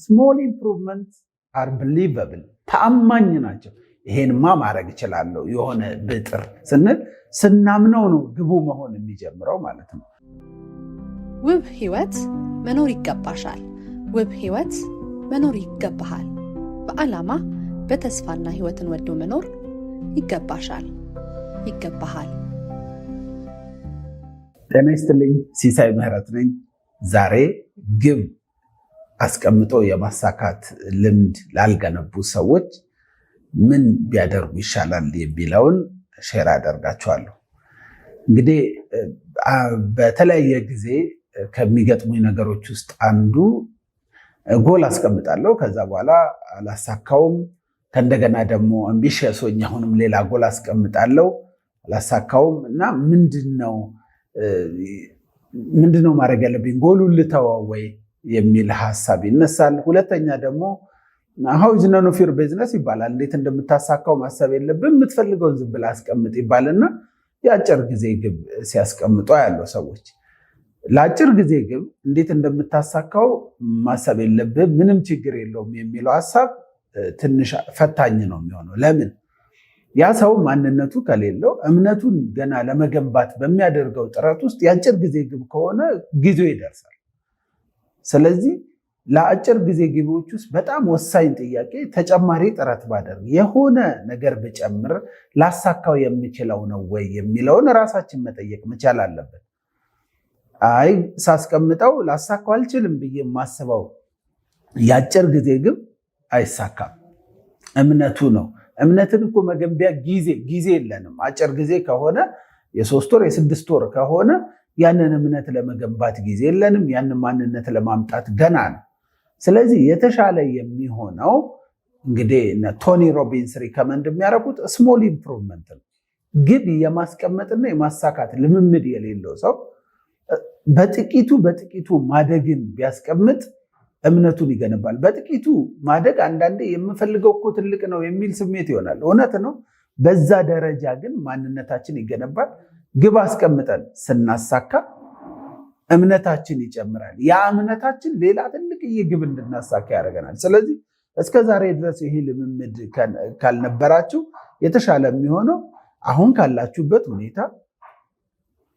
small improvements are believable ተአማኝ ናቸው። ይሄንማ ማድረግ እችላለሁ የሆነ ብጥር ስንል ስናምነው ነው ግቡ መሆን የሚጀምረው ማለት ነው። ውብ ህይወት መኖር ይገባሻል። ውብ ህይወት መኖር ይገባሃል። በዓላማ በተስፋና ህይወትን ወዶ መኖር ይገባሻል፣ ይገባሃል። ጤና ይስጥልኝ። ሲሳይ ምህረት ነኝ። ዛሬ ግብ አስቀምጦ የማሳካት ልምድ ላልገነቡ ሰዎች ምን ቢያደርጉ ይሻላል የሚለውን ሼር አደርጋቸዋለሁ። እንግዲህ በተለያየ ጊዜ ከሚገጥሙኝ ነገሮች ውስጥ አንዱ ጎል አስቀምጣለሁ፣ ከዛ በኋላ አላሳካውም። ከእንደገና ደግሞ አምቢሽየስ ሆኜ አሁንም ሌላ ጎል አስቀምጣለሁ፣ አላሳካውም እና ምንድነው ማድረግ ያለብኝ? ጎሉን ልተወው ወይ የሚል ሐሳብ ይነሳል። ሁለተኛ ደግሞ how is none of your business ይባላል። እንዴት እንደምታሳካው ማሰብ የለብም፣ የምትፈልገውን ዝም ብለህ አስቀምጥ ይባልና የአጭር ጊዜ ግብ ሲያስቀምጡ ያለው ሰዎች ለአጭር ጊዜ ግብ እንዴት እንደምታሳካው ማሰብ የለብም፣ ምንም ችግር የለውም የሚለው ሐሳብ ትንሽ ፈታኝ ነው የሚሆነው። ለምን? ያ ሰው ማንነቱ ከሌለው እምነቱን ገና ለመገንባት በሚያደርገው ጥረት ውስጥ የአጭር ጊዜ ግብ ከሆነ ጊዜው ይደርሳል። ስለዚህ ለአጭር ጊዜ ግቦች ውስጥ በጣም ወሳኝ ጥያቄ ተጨማሪ ጥረት ባደርግ የሆነ ነገር ብጨምር ላሳካው የምችለው ነው ወይ የሚለውን ራሳችን መጠየቅ መቻል አለብን። አይ ሳስቀምጠው ላሳካው አልችልም ብዬ የማስበው የአጭር ጊዜ ግብ አይሳካም። እምነቱ ነው። እምነትን እኮ መገንቢያ ጊዜ የለንም። አጭር ጊዜ ከሆነ የ3 ወር የ6 ወር ከሆነ ያንን እምነት ለመገንባት ጊዜ የለንም። ያንን ማንነት ለማምጣት ገና ነው። ስለዚህ የተሻለ የሚሆነው እንግዲህ ቶኒ ሮቢንስ ሪከመንድ የሚያደርጉት ስሞል ኢምፕሩቭመንት ነው። ግብ የማስቀመጥና የማሳካት ልምምድ የሌለው ሰው በጥቂቱ ማደግን ቢያስቀምጥ እምነቱን ይገነባል። በጥቂቱ ማደግ አንዳንዴ የምፈልገው እኮ ትልቅ ነው የሚል ስሜት ይሆናል። እውነት ነው። በዛ ደረጃ ግን ማንነታችን ይገነባል። ግብ አስቀምጠን ስናሳካ እምነታችን ይጨምራል። ያ እምነታችን ሌላ ትልቅዬ ግብ እንድናሳካ ያደርገናል። ስለዚህ እስከ ዛሬ ድረስ ይሄ ልምምድ ካልነበራችሁ የተሻለ የሚሆነው አሁን ካላችሁበት ሁኔታ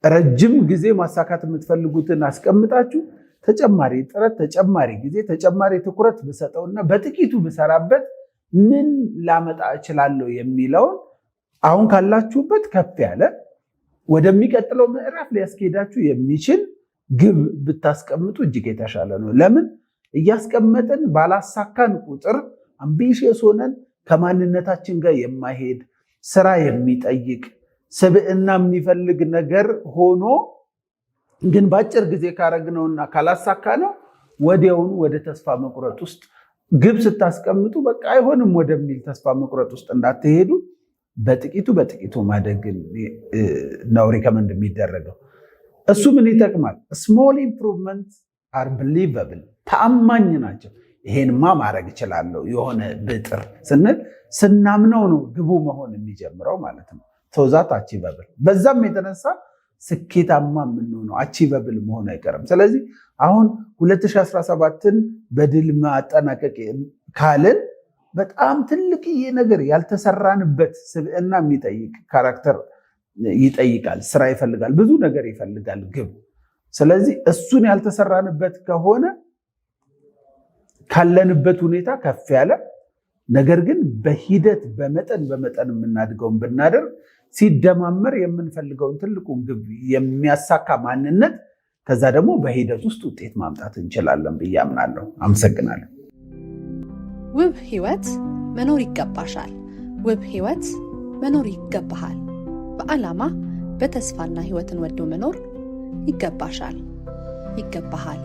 ረጅም ጊዜ ማሳካት የምትፈልጉትን አስቀምጣችሁ ተጨማሪ ጥረት፣ ተጨማሪ ጊዜ፣ ተጨማሪ ትኩረት ብሰጠውና በጥቂቱ ብሰራበት ምን ላመጣ እችላለሁ የሚለውን አሁን ካላችሁበት ከፍ ያለ ወደሚቀጥለው ምዕራፍ ሊያስኬዳችሁ የሚችል ግብ ብታስቀምጡ እጅግ የተሻለ ነው። ለምን? እያስቀመጥን ባላሳካን ቁጥር አምቢሽየስ ሆነን ከማንነታችን ጋር የማይሄድ ስራ የሚጠይቅ ስብዕና የሚፈልግ ነገር ሆኖ ግን በአጭር ጊዜ ካረግነውና ካላሳካ ነው ወዲያውኑ ወደ ተስፋ መቁረጥ ውስጥ ግብ ስታስቀምጡ በቃ አይሆንም ወደሚል ተስፋ መቁረጥ ውስጥ እንዳትሄዱ በጥቂቱ ማደግ ነው ሪከመንድ የሚደረገው። እሱ ምን ይጠቅማል? ስሞል ኢምፕሩቭመንት አር ብሊቨብል ተአማኝ ናቸው። ይሄንማ ማድረግ እችላለሁ የሆነ ብጥር ስንል ስናምነው ነው ግቡ መሆን የሚጀምረው ማለት ነው። ተውዛት አቺቨብል በዛም የተነሳ ስኬታማ የምንሆነው አቺቨብል መሆን አይቀርም። ስለዚህ አሁን 2017ን በድል ማጠናቀቅ ካልን በጣም ትልቅዬ ነገር ያልተሰራንበት ስብዕና የሚጠይቅ ካራክተር ይጠይቃል፣ ስራ ይፈልጋል፣ ብዙ ነገር ይፈልጋል ግብ። ስለዚህ እሱን ያልተሰራንበት ከሆነ ካለንበት ሁኔታ ከፍ ያለ ነገር ግን በሂደት በመጠን የምናድገውን ብናደርግ ሲደማመር የምንፈልገውን ትልቁን ግብ የሚያሳካ ማንነት ከዛ ደግሞ በሂደት ውስጥ ውጤት ማምጣት እንችላለን ብዬ አምናለሁ። አመሰግናለሁ። ውብ ህይወት መኖር ይገባሻል። ውብ ህይወት መኖር ይገባሃል። በዓላማ በተስፋና ህይወትን ወዶ መኖር ይገባሻል፣ ይገባሃል።